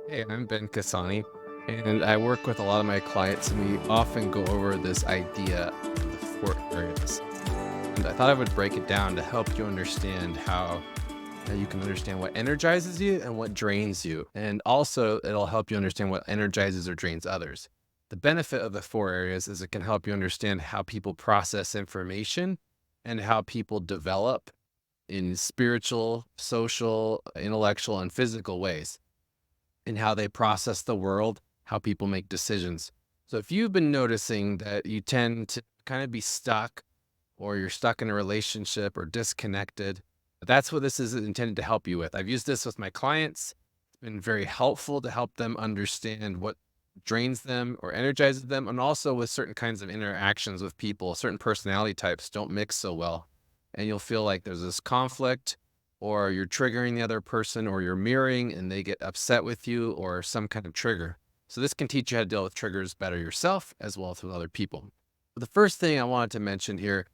Hey, I'm Ben Cassani, and I work with a lot of my clients, and we often go over this idea of the four areas. And I thought I would break it down to help you understand how you can understand what energizes you and what drains you. And also, it'll help you understand what energizes or drains others. The benefit of the four areas is it can help you understand how people process information and how people develop in spiritual, social, intellectual, and physical ways in how they process the world, how people make decisions. So if you've been noticing that you tend to kind of be stuck or you're stuck in a relationship or disconnected, that's what this is intended to help you with. I've used this with my clients. It's been very helpful to help them understand what drains them or energizes them, and also with certain kinds of interactions with people. Certain personality types don't mix so well, and you'll feel like there's this conflict, or you're triggering the other person, or you're mirroring and they get upset with you, or some kind of trigger. So this can teach you how to deal with triggers better yourself as well as with other people. But the first thing I wanted to mention here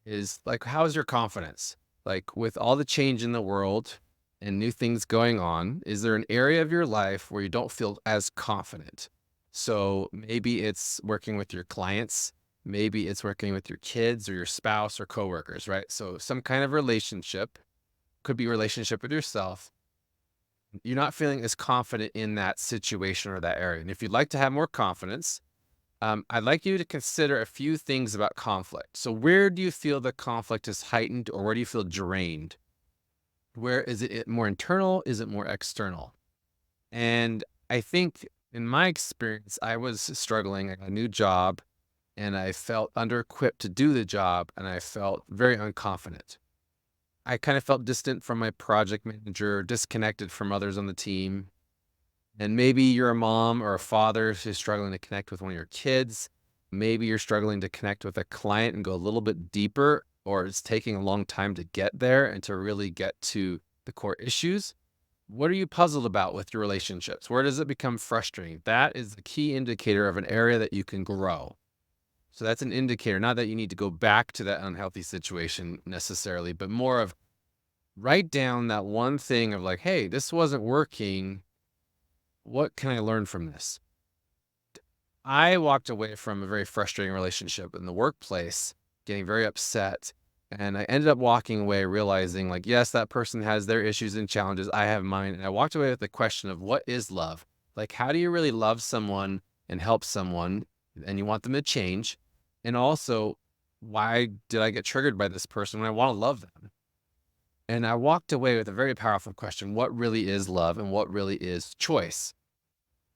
is, like, how's your confidence? Like, with all the change in the world and new things going on, is there an area of your life where you don't feel as confident? So maybe it's working with your clients, maybe it's working with your kids or your spouse or coworkers, right? So some kind of relationship, could be a relationship with yourself. You're not feeling as confident in that situation or that area. And if you'd like to have more confidence, I'd like you to consider a few things about conflict. So, where do you feel the conflict is heightened, or where do you feel drained? Where is it more internal? Is it more external? And I think in my experience, I was struggling. I got a new job and I felt under equipped to do the job, and I felt very unconfident. I kind of felt distant from my project manager, disconnected from others on the team. And maybe you're a mom or a father who's struggling to connect with one of your kids. Maybe you're struggling to connect with a client and go a little bit deeper, or it's taking a long time to get there and to really get to the core issues. What are you puzzled about with your relationships? Where does it become frustrating? That is the key indicator of an area that you can grow. So that's an indicator, not that you need to go back to that unhealthy situation necessarily, but more of write down that one thing of like, hey, this wasn't working. What can I learn from this? I walked away from a very frustrating relationship in the workplace, getting very upset. And I ended up walking away realizing, like, yes, that person has their issues and challenges. I have mine. And I walked away with the question of, what is love? Like, how do you really love someone and help someone and you want them to change? And also, why did I get triggered by this person when I want to love them? And I walked away with a very powerful question: what really is love and what really is choice?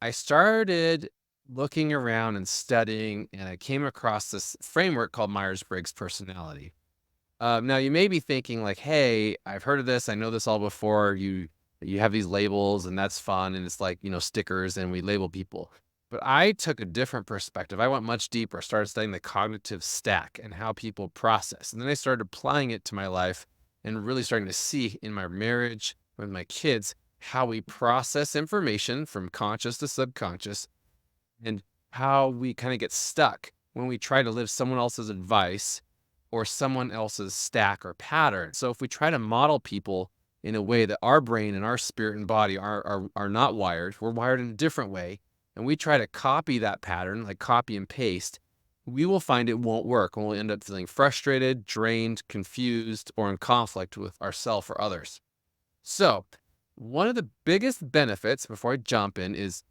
I started looking around and studying, and I came across this framework called Myers-Briggs personality. Now you may be thinking like, "Hey, I've heard of this. I know this all before. You have these labels, and that's fun, and it's like stickers, and we label people." But I took a different perspective. I went much deeper. I started studying the cognitive stack and how people process, and then I started applying it to my life and really starting to see in my marriage with my kids how we process information from conscious to subconscious, and how we kind of get stuck when we try to live someone else's advice or someone else's stack or pattern. So if we try to model people in a way that our brain and our spirit and body are not wired, we're wired in a different way, and we try to copy that pattern, like copy and paste, we will find it won't work, and we'll end up feeling frustrated, drained, confused, or in conflict with ourselves or others. So, one of the biggest benefits before I jump in is,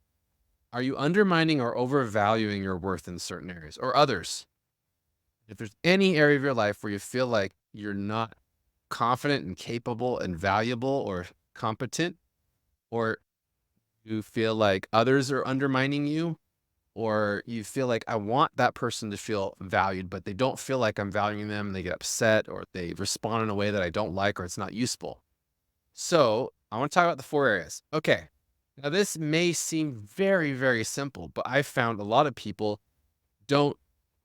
are you undermining or overvaluing your worth in certain areas or others? If there's any area of your life where you feel like you're not confident and capable and valuable or competent, or you feel like others are undermining you, or you feel like I want that person to feel valued, but they don't feel like I'm valuing them, and they get upset or they respond in a way that I don't like or it's not useful. So I want to talk about the four areas. Okay. Now, this may seem very, very simple, but I found a lot of people don't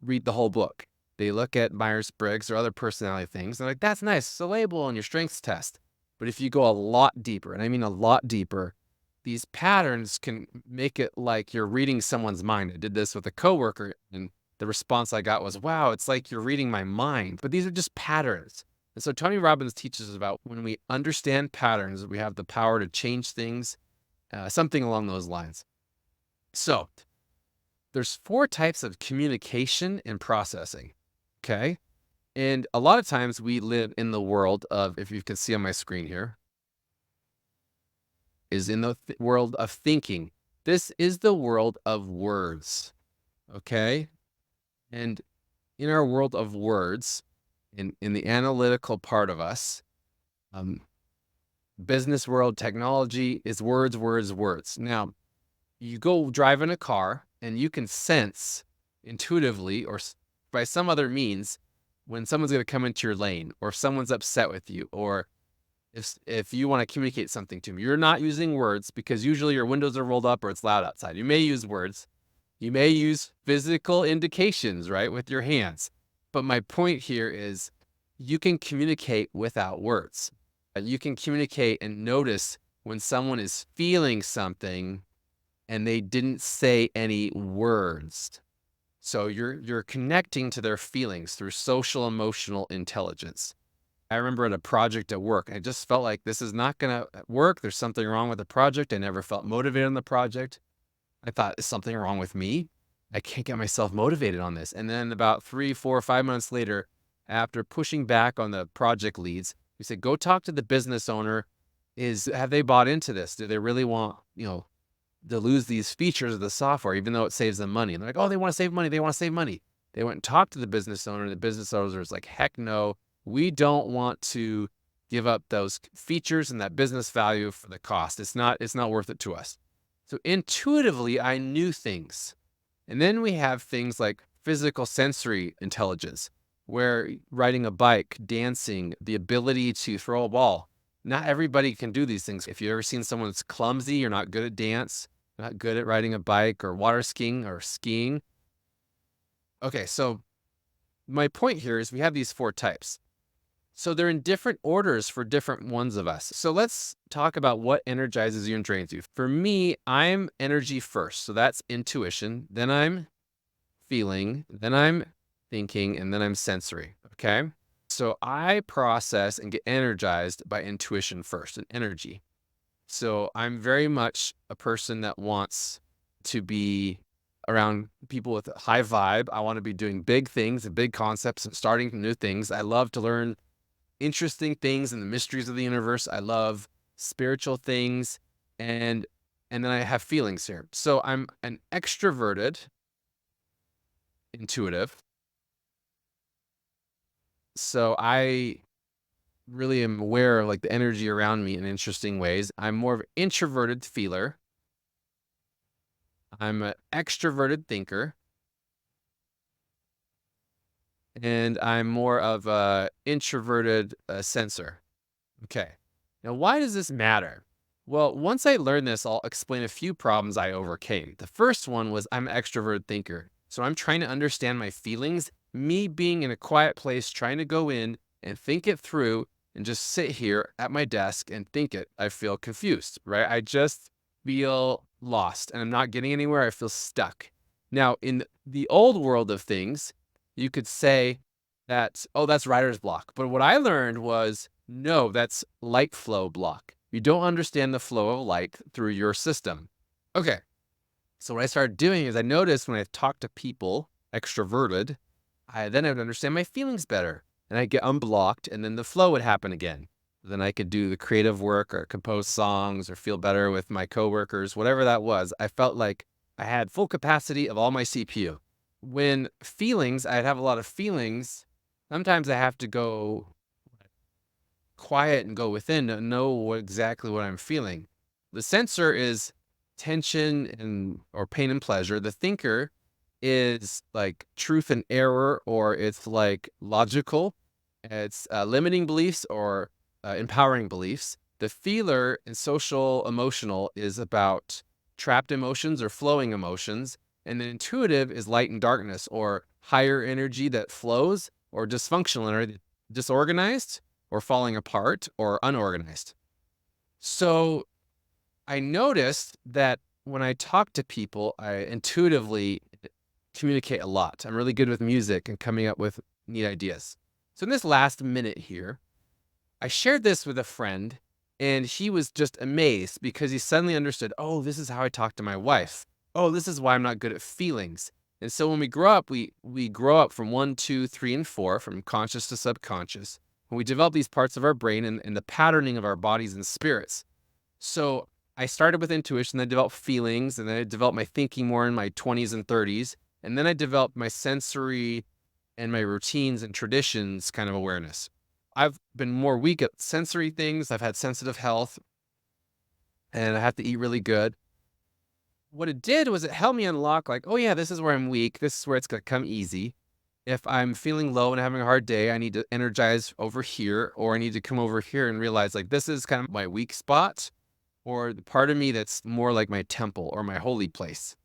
read the whole book. They look at Myers-Briggs or other personality things. And they're like, that's nice. It's a label on your strengths test. But if you go a lot deeper, and I mean a lot deeper, these patterns can make it like you're reading someone's mind. I did this with a coworker, and the response I got was, wow, it's like you're reading my mind. But these are just patterns. And so Tony Robbins teaches us about when we understand patterns, we have the power to change things something along those lines. So there's 4 types of communication and processing. Okay. And a lot of times we live in the world of, if you can see on my screen here, is in the world of thinking. This is the world of words. Okay. And in our world of words, in the analytical part of us, um, business world, technology is words, words, words. Now, you go drive in a car and you can sense intuitively or by some other means when someone's going to come into your lane, or if someone's upset with you, or if you want to communicate something to them. You're not using words because usually your windows are rolled up or it's loud outside. You may use words. You may use physical indications, right, with your hands. But my point here is you can communicate without words. You can communicate and notice when someone is feeling something and they didn't say any words. So you're connecting to their feelings through social emotional intelligence. I remember at a project at work, I just felt like this is not going to work. There's something wrong with the project. I never felt motivated on the project. I thought, is something wrong with me? I can't get myself motivated on this. And then about 3, 4, 5 months later, after pushing back on the project leads, we said, go talk to the business owner. Have they bought into this? Do they really want, to lose these features of the software, even though it saves them money? And they're like, oh, they want to save money. They want to save money. They went and talked to the business owner. And the business owner was like, heck no, we don't want to give up those features and that business value for the cost. It's not worth it to us. So intuitively, I knew things. And then we have things like physical sensory intelligence, where riding a bike, dancing, the ability to throw a ball. Not everybody can do these things. If you've ever seen someone that's clumsy, you're not good at dance, not good at riding a bike or water skiing or skiing. Okay, so my point here is we have these 4 types. So they're in different orders for different ones of us. So let's talk about what energizes you and drains you. For me, I'm energy first. So that's intuition. Then I'm feeling. Then I'm thinking. And then I'm sensory. Okay. So I process and get energized by intuition first and energy. So I'm very much a person that wants to be around people with a high vibe. I want to be doing big things and big concepts and starting new things. I love to learn interesting things and the mysteries of the universe. I love spiritual things, and then I have feelings here. So I'm an extroverted intuitive. So I really am aware of like the energy around me in interesting ways. I'm more of an introverted feeler. I'm an extroverted thinker, and I'm more of a introverted sensor. Okay. Now, why does this matter? Well, once I learned this, I'll explain a few problems I overcame. The first one was I'm an extroverted thinker. So I'm trying to understand my feelings, me being in a quiet place, trying to go in and think it through and just sit here at my desk and think it. I feel confused, right? I just feel lost and I'm not getting anywhere. I feel stuck. Now, in the old world of things, you could say that, oh, that's writer's block. But what I learned was, no, that's light flow block. You don't understand the flow of light through your system. Okay. So what I started doing is I noticed when I talk to people, extroverted, then I would understand my feelings better. And I'd get unblocked and then the flow would happen again. Then I could do the creative work or compose songs or feel better with my coworkers, whatever that was. I felt like I had full capacity of all my CPU. When feelings, I'd have a lot of feelings. Sometimes I have to go quiet and go within to know exactly what I'm feeling. The sensor is tension or pain and pleasure. The thinker is like truth and error, or it's like logical. It's limiting beliefs or empowering beliefs. The feeler and social emotional is about trapped emotions or flowing emotions. And the intuitive is light and darkness, or higher energy that flows, or dysfunctional energy, disorganized or falling apart or unorganized. So I noticed that when I talk to people, I intuitively communicate a lot. I'm really good with music and coming up with neat ideas. So in this last minute here, I shared this with a friend, And he was just amazed because he suddenly understood, oh, this is how I talk to my wife. Oh, this is why I'm not good at feelings. And so when we grow up, we grow up from one, two, three, and four, from conscious to subconscious. And we develop these parts of our brain and the patterning of our bodies and spirits. So I started with intuition, then I developed feelings, and then I developed my thinking more in my 20s and 30s. And then I developed my sensory and my routines and traditions kind of awareness. I've been more weak at sensory things. I've had sensitive health and I have to eat really good. What it did was it helped me unlock, like, oh yeah, this is where I'm weak. This is where it's going to come easy. If I'm feeling low and having a hard day, I need to energize over here, or I need to come over here and realize, like, this is kind of my weak spot, or the part of me that's more like my temple or my holy place.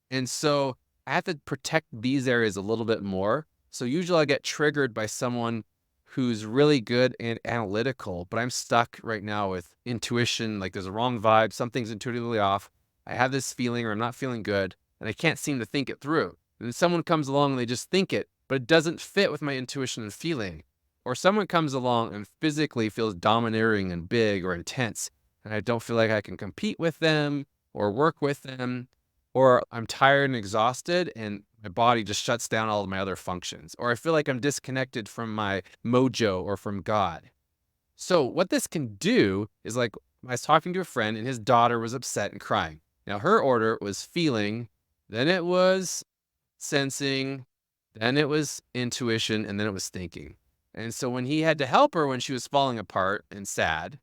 And so I have to protect these areas a little bit more. So usually I get triggered by someone who's really good and analytical, but I'm stuck right now with intuition. Like, there's a wrong vibe, something's intuitively off. I have this feeling, or I'm not feeling good, and I can't seem to think it through. And then someone comes along and they just think it, but it doesn't fit with my intuition and feeling. Or someone comes along and physically feels domineering and big or intense, and I don't feel like I can compete with them or work with them, or I'm tired and exhausted and my body just shuts down all of my other functions, or I feel like I'm disconnected from my mojo or from God. So what this can do is, like, I was talking to a friend and his daughter was upset and crying. Now her order was feeling, then it was sensing, then it was intuition, and then it was thinking. And so when he had to help her when she was falling apart and sad,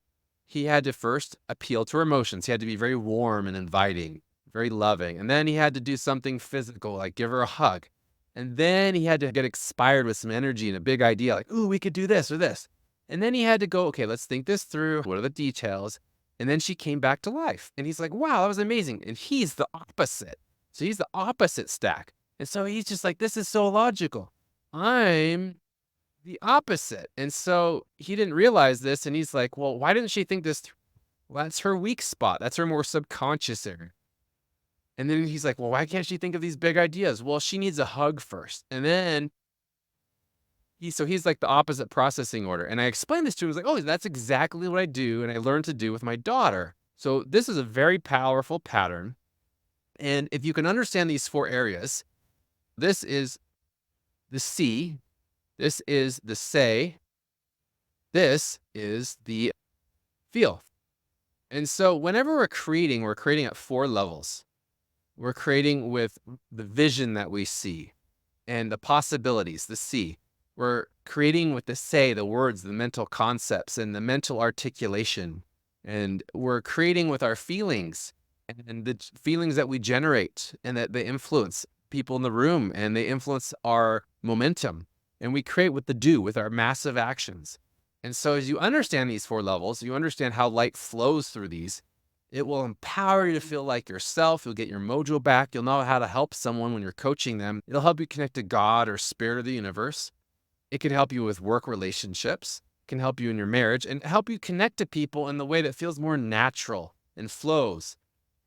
he had to first appeal to her emotions. He had to be very warm and inviting, very loving. And then he had to do something physical, like give her a hug. And then he had to get inspired with some energy and a big idea, like, ooh, we could do this or this. And then he had to go, okay, let's think this through. What are the details? And then she came back to life. And he's like, wow, that was amazing. And he's the opposite. So he's the opposite stack. And so he's just like, this is so logical. I'm the opposite. And so he didn't realize this. And he's like, well, why didn't she think this through? Well, that's her weak spot. That's her more subconscious area. And then he's like, well, why can't she think of these big ideas? Well, she needs a hug first. And then he's like the opposite processing order. And I explained this to him. I was like, oh, that's exactly what I do. And I learned to do with my daughter. So this is a very powerful pattern. And if you can understand these four areas, this is the see, this is the say, this is the feel. And so whenever we're creating at four levels. We're creating with the vision that we see and the possibilities, the see. We're creating with the say, the words, the mental concepts, and the mental articulation. And we're creating with our feelings and the feelings that we generate, and that they influence people in the room and they influence our momentum. And we create with the do, with our massive actions. And so as you understand these four levels, you understand how light flows through these. It will empower you to feel like yourself. You'll get your mojo back. You'll know how to help someone when you're coaching them. It'll help you connect to God or spirit of the universe. It can help you with work relationships. It can help you in your marriage and help you connect to people in the way that feels more natural and flows.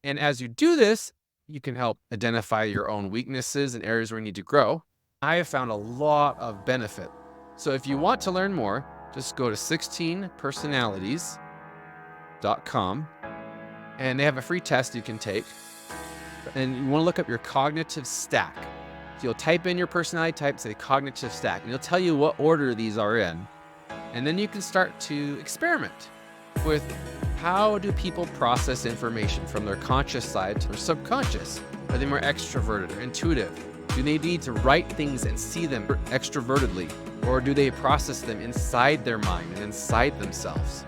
And as you do this, you can help identify your own weaknesses and areas where you need to grow. I have found a lot of benefit. So if you want to learn more, just go to 16personalities.com. And they have a free test you can take. And you want to look up your cognitive stack. So you'll type in your personality type, say cognitive stack, and it'll tell you what order these are in. And then you can start to experiment with how do people process information from their conscious side to their subconscious. Are they more extroverted or intuitive? Do they need to write things and see them extrovertedly? Or do they process them inside their mind and inside themselves?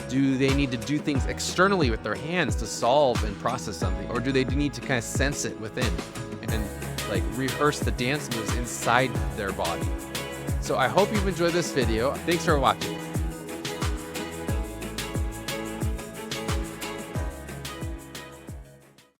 Do they need to do things externally with their hands to solve and process something? Or do they need to kind of sense it within and like rehearse the dance moves inside their body? So I hope you've enjoyed this video. Thanks for watching.